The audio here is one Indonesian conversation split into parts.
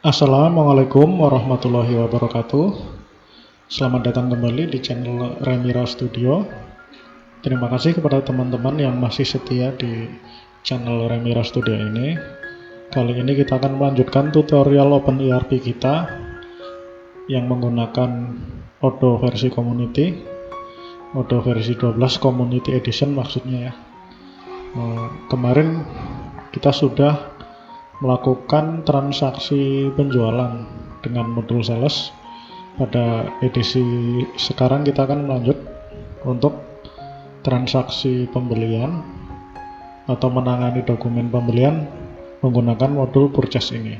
Assalamualaikum warahmatullahi wabarakatuh. Selamat datang kembali di channel Remira Studio. Terima kasih kepada teman-teman yang masih setia di channel Remira Studio ini. Kali ini kita akan melanjutkan tutorial OpenERP kita yang menggunakan Odoo versi Community, Odoo versi 12 Community Edition maksudnya ya. Kemarin kita sudah melakukan transaksi penjualan dengan modul sales. Pada edisi sekarang kita akan melanjut untuk transaksi pembelian atau menangani dokumen pembelian menggunakan modul purchase ini.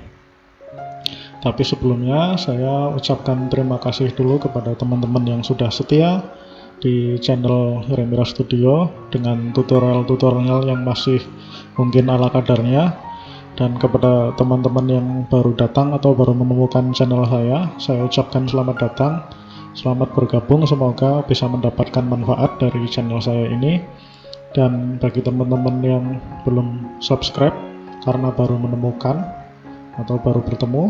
Tapi sebelumnya saya ucapkan terima kasih dulu kepada teman-teman yang sudah setia di channel Remira Studio dengan tutorial-tutorial yang masih mungkin ala kadarnya. Dan kepada teman-teman yang baru datang atau baru menemukan channel saya ucapkan selamat datang, selamat bergabung, semoga bisa mendapatkan manfaat dari channel saya ini. Dan bagi teman-teman yang belum subscribe karena baru menemukan atau baru bertemu,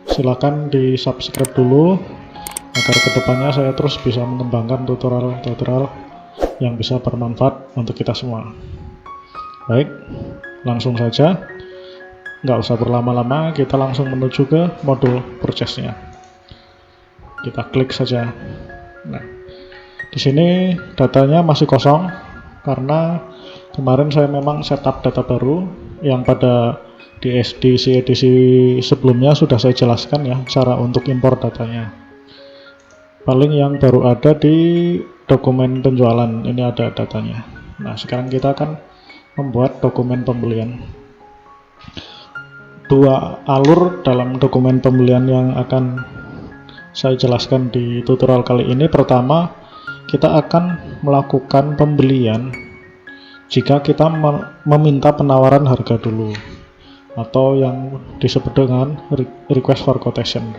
silakan di subscribe dulu agar kedepannya saya terus bisa mengembangkan tutorial-tutorial yang bisa bermanfaat untuk kita semua. Baik, langsung saja. Nggak usah berlama-lama, kita langsung menuju ke modul purchase-nya. Kita klik saja. Nah, di sini datanya masih kosong karena kemarin saya memang setup data baru yang pada di edisi sebelumnya sudah saya jelaskan ya cara untuk impor datanya. Paling yang baru ada di dokumen penjualan ini ada datanya. Nah, sekarang kita akan membuat dokumen pembelian. Dua alur dalam dokumen pembelian yang akan saya jelaskan di tutorial kali ini. Pertama, kita akan melakukan pembelian jika kita meminta penawaran harga dulu atau yang disebut dengan request for quotation.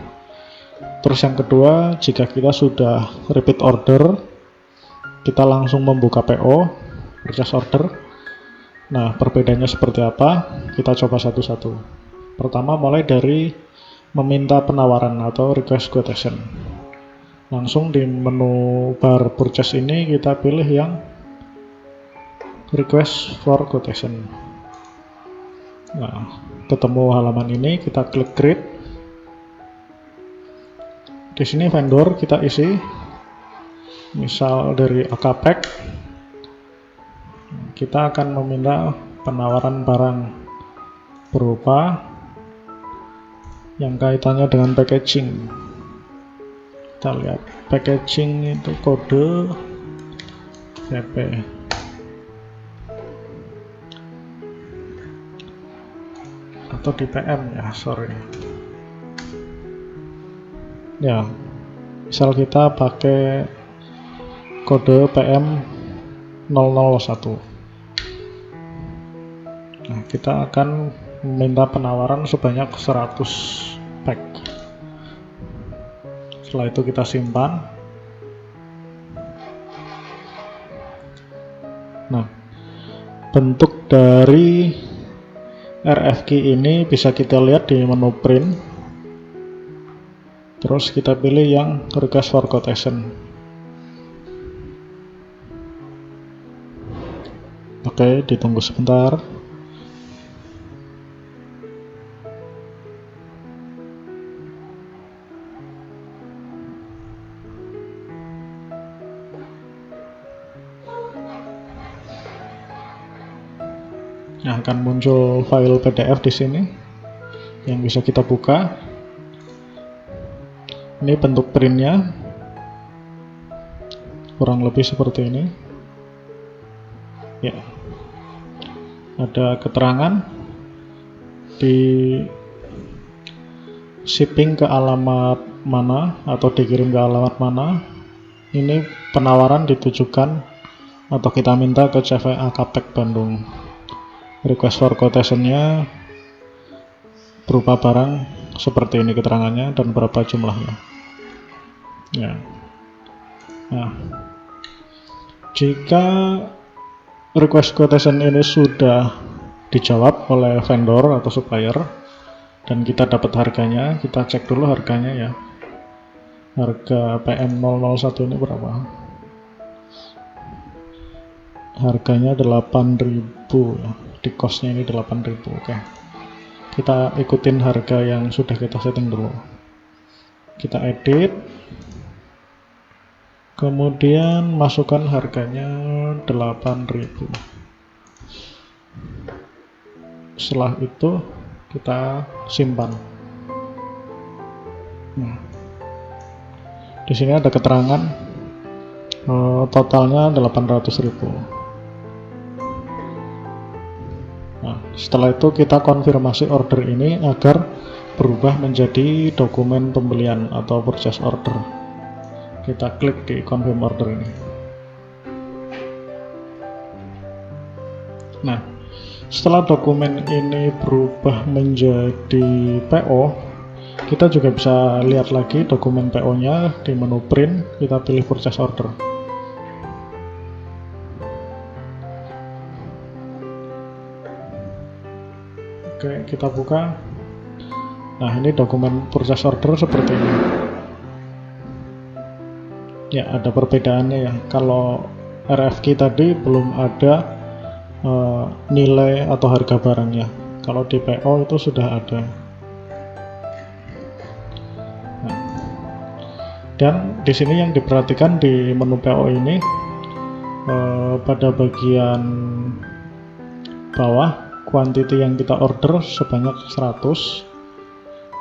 Terus yang kedua, jika kita sudah repeat order, kita langsung membuka PO, purchase order. Nah, perbedaannya seperti apa? Kita coba satu-satu. Pertama, mulai dari meminta penawaran atau request quotation. Langsung di menu bar purchase ini kita pilih yang request for quotation. Nah, ketemu halaman ini, kita klik create. Di sini vendor kita isi, misal dari AKPAC. Kita akan meminta penawaran barang berupa yang kaitannya dengan packaging. Kita lihat packaging itu kode PP atau di PM ya, sorry ya, misal kita pakai kode PM 001. Nah, kita akan meminta penawaran sebanyak 100 pack. Setelah itu kita simpan. Nah, bentuk dari RFQ ini bisa kita lihat di menu print. Terus kita pilih yang request for quotation. Oke, ditunggu sebentar. Nah, akan muncul file PDF di sini yang bisa kita buka. Ini bentuk printnya, kurang lebih seperti ini. Ya, ada keterangan di shipping ke alamat mana atau dikirim ke alamat mana. Ini penawaran ditujukan atau kita minta ke CV AKPAC Bandung. Request for quotation-nya berupa barang seperti ini keterangannya dan berapa jumlahnya. Ya. Nah, jika request quotation ini sudah dijawab oleh vendor atau supplier, dan kita dapat harganya. Kita cek dulu harganya ya. Harga PM001 ini berapa? Harganya 8.000 ya. Di costnya ini 8.000. Oke. Kita ikutin harga yang sudah kita setting dulu. Kita edit. Kemudian masukkan harganya 8.000. Setelah itu kita simpan. Nah, di sini ada keterangan totalnya 800.000. Nah, setelah itu kita konfirmasi order ini agar berubah menjadi dokumen pembelian atau purchase order. Kita klik di confirm order ini. Nah, setelah dokumen ini berubah menjadi PO, kita juga bisa lihat lagi dokumen PO-nya di menu print. Kita pilih purchase order. Oke, kita buka. Nah, ini dokumen purchase order seperti ini. Ya, ada perbedaannya ya. Kalau RFQ tadi belum ada nilai atau harga barangnya. Kalau di PO itu sudah ada. Nah, dan di sini yang diperhatikan di menu PO ini pada bagian bawah, quantity yang kita order sebanyak 100,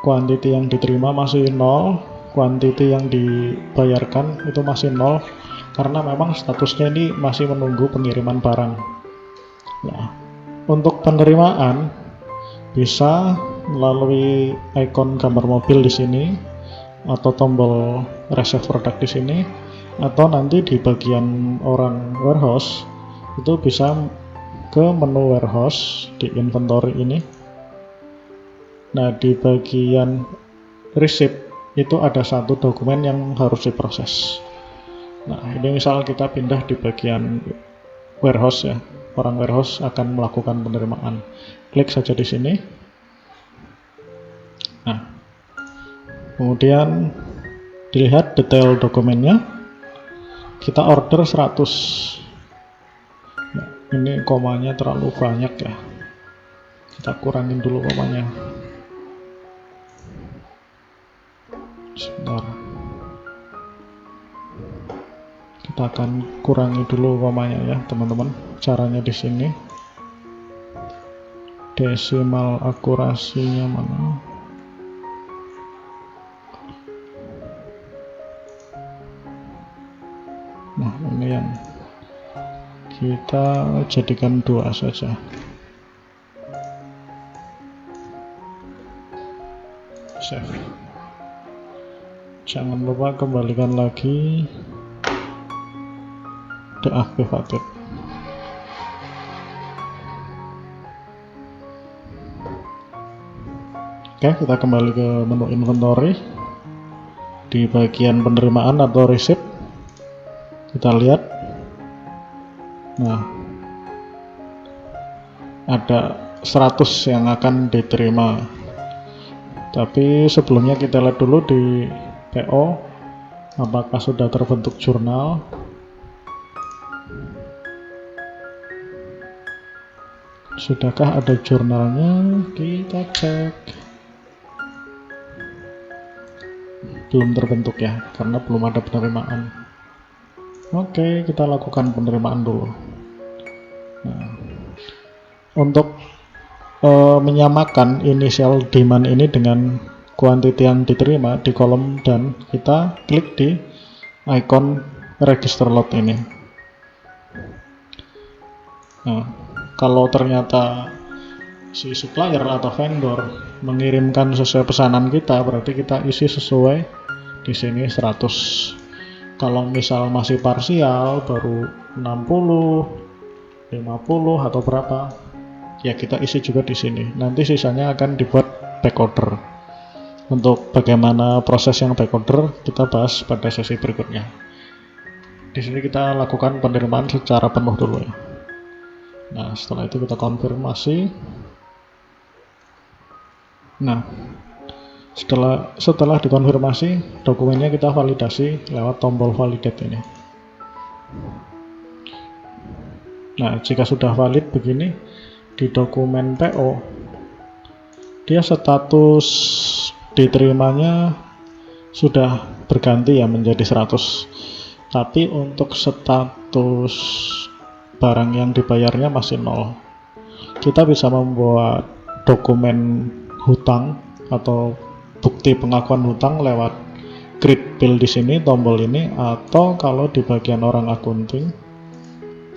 quantity yang diterima masih 0, quantity yang dibayarkan itu masih 0 karena memang statusnya ini masih menunggu pengiriman barang. Nah, untuk penerimaan bisa melalui ikon gambar mobil di sini atau tombol receive product di sini, atau nanti di bagian orang warehouse itu bisa ke menu warehouse di inventory ini. Nah, di bagian receipt itu ada satu dokumen yang harus diproses. Nah, ini misal kita pindah di bagian warehouse ya. Orang warehouse akan melakukan penerimaan. Klik saja di sini. Nah, kemudian dilihat detail dokumennya. Kita order 100. Nah, ini komanya terlalu banyak ya. Kita kurangin dulu komanya. Sebentar. Kita akan kurangi dulu komanya ya, teman-teman. Caranya di sini. Desimal akurasinya mana? Nah, ini yang kita jadikan 2 saja. Save. Jangan lupa kembalikan lagi. Deactivated. Oke, kita kembali ke menu inventory. Di bagian penerimaan atau receipt kita lihat. Nah, ada 100 yang akan diterima. Tapi sebelumnya kita lihat dulu di PO apakah sudah terbentuk jurnal. Sudahkah ada jurnalnya? Kita cek. Belum terbentuk ya, karena belum ada penerimaan. Oke, kita lakukan penerimaan dulu. Nah, untuk menyamakan initial demand ini dengan quantity yang diterima di kolom dan, kita klik di icon register lot ini. Nah, kalau ternyata si supplier atau vendor mengirimkan sesuai pesanan kita, berarti kita isi sesuai di sini 100. Kalau misal masih parsial, baru 60, 50 atau berapa, ya kita isi juga di sini. Nanti sisanya akan dibuat backorder. Untuk bagaimana proses yang backorder kita bahas pada sesi berikutnya. Di sini kita lakukan penerimaan secara penuh dulu ya. Nah, setelah itu kita konfirmasi. Nah, setelah dikonfirmasi, dokumennya kita validasi lewat tombol validate ini. Nah, jika sudah valid begini, di dokumen PO, dia status diterimanya sudah berganti ya menjadi 100. Tapi untuk status barang yang dibayarnya masih 0. Kita bisa membuat dokumen hutang atau bukti pengakuan hutang lewat create bill di sini, tombol ini, atau kalau di bagian orang akunting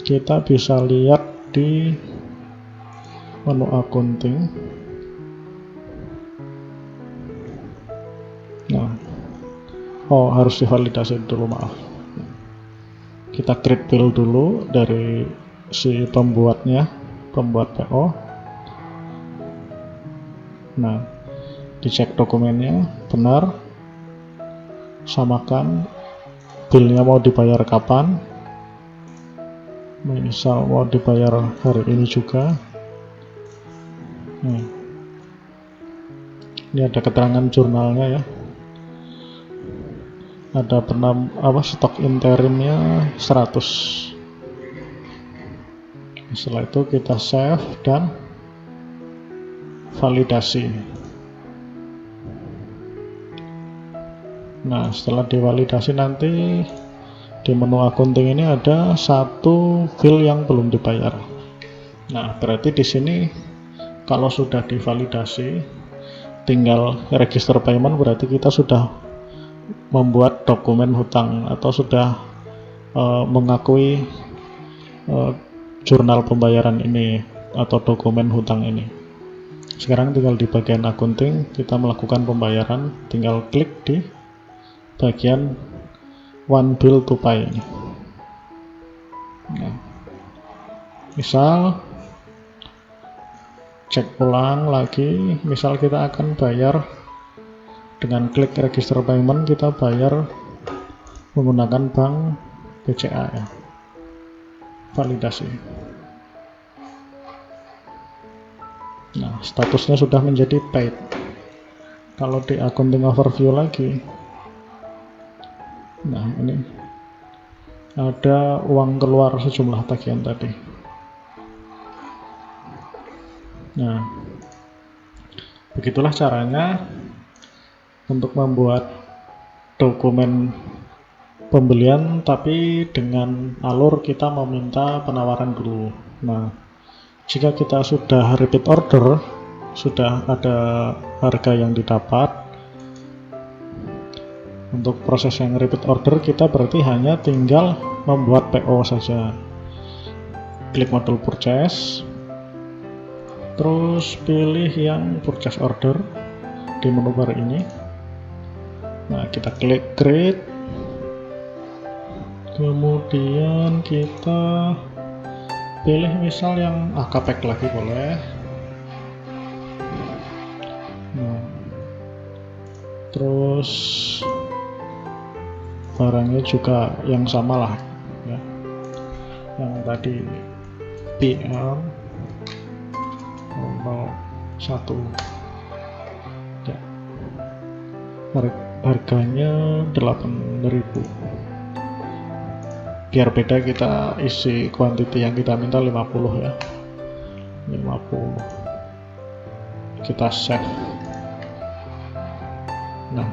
kita bisa lihat di menu akunting. Nah, harus divalidasi dulu, maaf. Kita create bill dulu dari si pembuatnya, pembuat PO. Nah, dicek dokumennya benar, samakan billnya mau dibayar kapan. Misal mau dibayar hari ini juga. Ini ada keterangan jurnalnya ya. Ada stok interimnya 100. Setelah itu kita save dan validasi. Nah, setelah divalidasi nanti di menu akunting ini ada satu bill yang belum dibayar. Nah, berarti di sini kalau sudah divalidasi tinggal register payment, berarti kita sudah membuat dokumen hutang atau sudah mengakui jurnal pembayaran ini atau dokumen hutang ini. Sekarang tinggal di bagian akunting kita melakukan pembayaran, tinggal klik di bagian one bill to pay ini. Nah, misal cek ulang lagi, misal kita akan bayar dengan klik register payment, kita bayar menggunakan bank BCA ya. Validasi. Nah, statusnya sudah menjadi paid. Kalau di accounting overview lagi, nah ini ada uang keluar sejumlah tagihan tadi. Nah, begitulah caranya untuk membuat dokumen pembelian, tapi dengan alur kita meminta penawaran dulu. Nah, jika kita sudah repeat order, sudah ada harga yang didapat, untuk proses yang repeat order kita berarti hanya tinggal membuat PO saja. Klik modul purchase, terus pilih yang purchase order di menu bar ini. Nah, kita klik create, kemudian kita pilih misal yang AKPEK lagi boleh. Nah, terus barangnya juga yang sama lah ya, yang tadi PM 01 ya, harganya 8.000. Biar beda kita isi quantity yang kita minta 50 ya, 50. Kita save. Nah,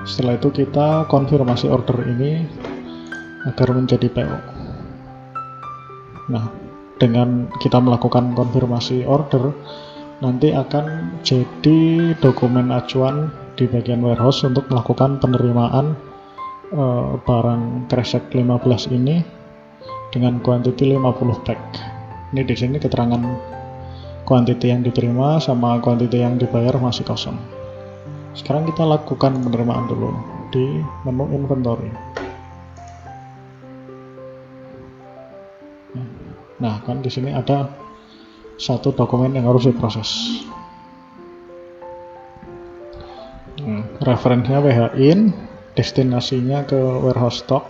setelah itu kita konfirmasi order ini agar menjadi PO. Nah, dengan kita melakukan konfirmasi order, nanti akan jadi dokumen acuan di bagian warehouse untuk melakukan penerimaan barang kresek 15 ini dengan quantity 50 pack. Ini di sini keterangan quantity yang diterima sama quantity yang dibayar masih kosong. Sekarang kita lakukan penerimaan dulu di menu inventory. Nah, kan di sini ada satu dokumen yang harus diproses. Referensinya WHIN, destinasinya ke warehouse stock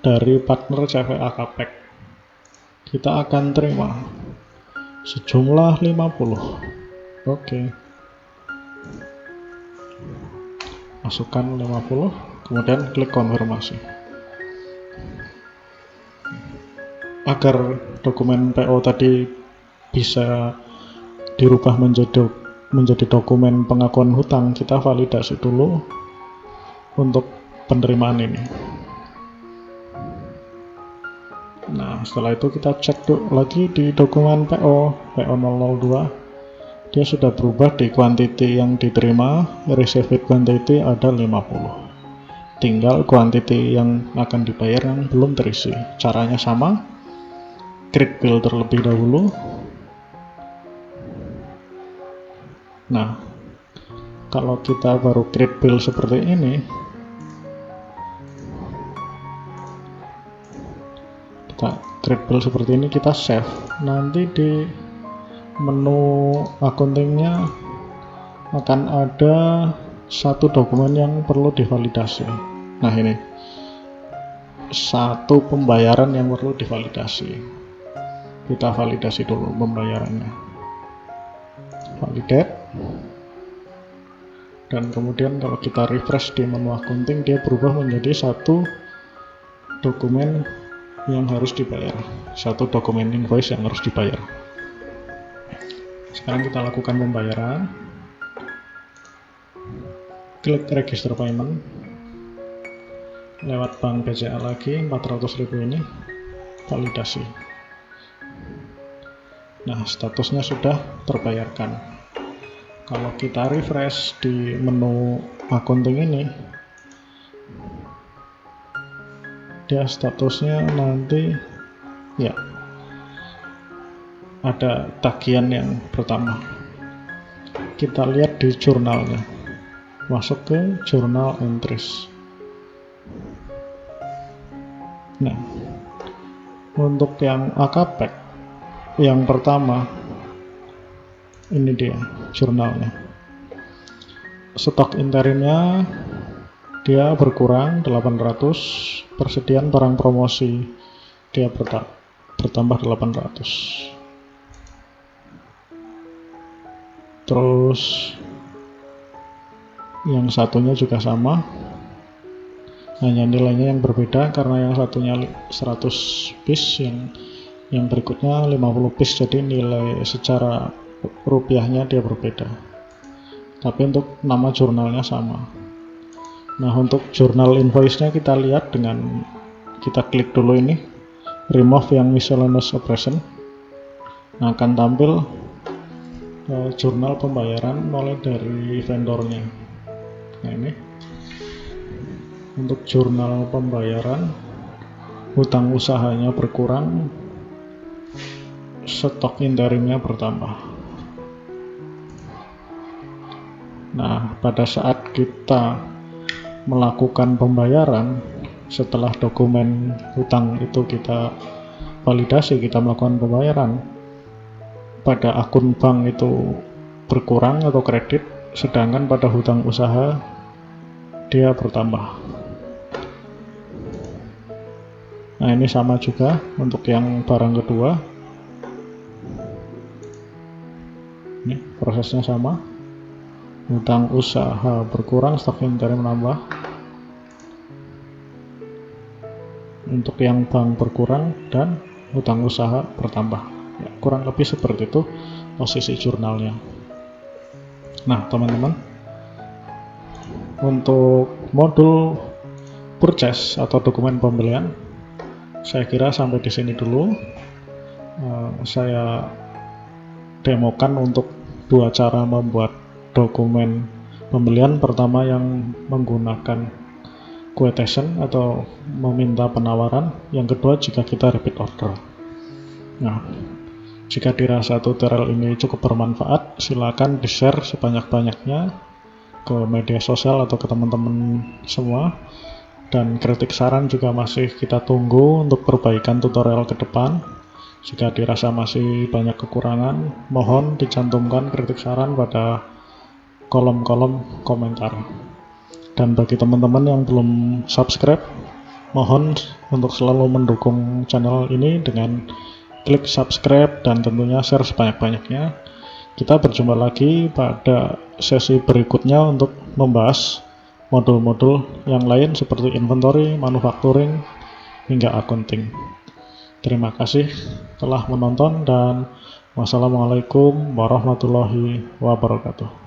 dari partner CV AKPEK. Kita akan terima sejumlah 50. Oke. Masukkan 50, kemudian klik konfirmasi. Agar dokumen PO tadi bisa dirubah menjadi dokumen pengakuan hutang, kita validasi dulu untuk penerimaan ini. Nah, setelah itu kita cek lagi di dokumen PO 002, dia sudah berubah di quantity yang diterima, received quantity ada 50. Tinggal quantity yang akan dibayar yang belum terisi. Caranya sama, create bill terlebih dahulu. Nah, kalau kita baru create bill seperti ini, kita save. Nanti di menu accountingnya akan ada satu dokumen yang perlu divalidasi. Nah, ini satu pembayaran yang perlu divalidasi. Kita validasi dulu pembayarannya, validate, dan kemudian kalau kita refresh di menu accounting, dia berubah menjadi satu dokumen yang harus dibayar, satu dokumen invoice yang harus dibayar. Sekarang kita lakukan pembayaran, klik register payment lewat bank BCA lagi, 400.000 ini validasi. Nah, statusnya sudah terbayarkan. Kalau kita refresh di menu accounting ini, dia statusnya nanti ya ada tagihan yang pertama. Kita lihat di jurnalnya, masuk ke journal entries. Nah, untuk yang AKPEK yang pertama, ini dia jurnalnya. Stok interimnya dia berkurang 800, persediaan barang promosi dia bertambah 800. Terus yang satunya juga sama, hanya nilainya yang berbeda karena yang satunya 100 piece, yang berikutnya 50 piece, jadi nilai secara rupiahnya dia berbeda. Tapi untuk nama jurnalnya sama. Nah, untuk jurnal invoice-nya kita lihat dengan kita klik dulu ini, remove yang miscellaneous operation. Nah, akan tampil jurnal pembayaran mulai dari vendornya. Nah, ini untuk jurnal pembayaran, hutang usahanya berkurang, stok interimnya bertambah. Nah, pada saat kita melakukan pembayaran, setelah dokumen hutang itu kita validasi, kita melakukan pembayaran, pada akun bank itu berkurang atau kredit, sedangkan pada hutang usaha dia bertambah. Nah, ini sama juga untuk yang barang kedua. Ini prosesnya sama, hutang usaha berkurang, stok interim menambah. Untuk yang bank berkurang dan hutang usaha bertambah. Ya, kurang lebih seperti itu posisi jurnalnya. Nah, teman-teman, untuk modul purchase atau dokumen pembelian, saya kira sampai di sini dulu. Saya demokan untuk dua cara membuat dokumen pembelian. Pertama yang menggunakan quotation atau meminta penawaran, yang kedua jika kita repeat order. Nah, jika dirasa tutorial ini cukup bermanfaat, silakan di-share sebanyak-banyaknya ke media sosial atau ke teman-teman semua. Dan kritik saran juga masih kita tunggu untuk perbaikan tutorial ke depan. Jika dirasa masih banyak kekurangan, mohon dicantumkan kritik saran pada kolom-kolom komentar. Dan bagi teman-teman yang belum subscribe, mohon untuk selalu mendukung channel ini dengan klik subscribe, dan tentunya share sebanyak-banyaknya. Kita berjumpa lagi pada sesi berikutnya untuk membahas modul-modul yang lain seperti inventory, manufacturing, hingga accounting. Terima kasih telah menonton dan wassalamualaikum warahmatullahi wabarakatuh.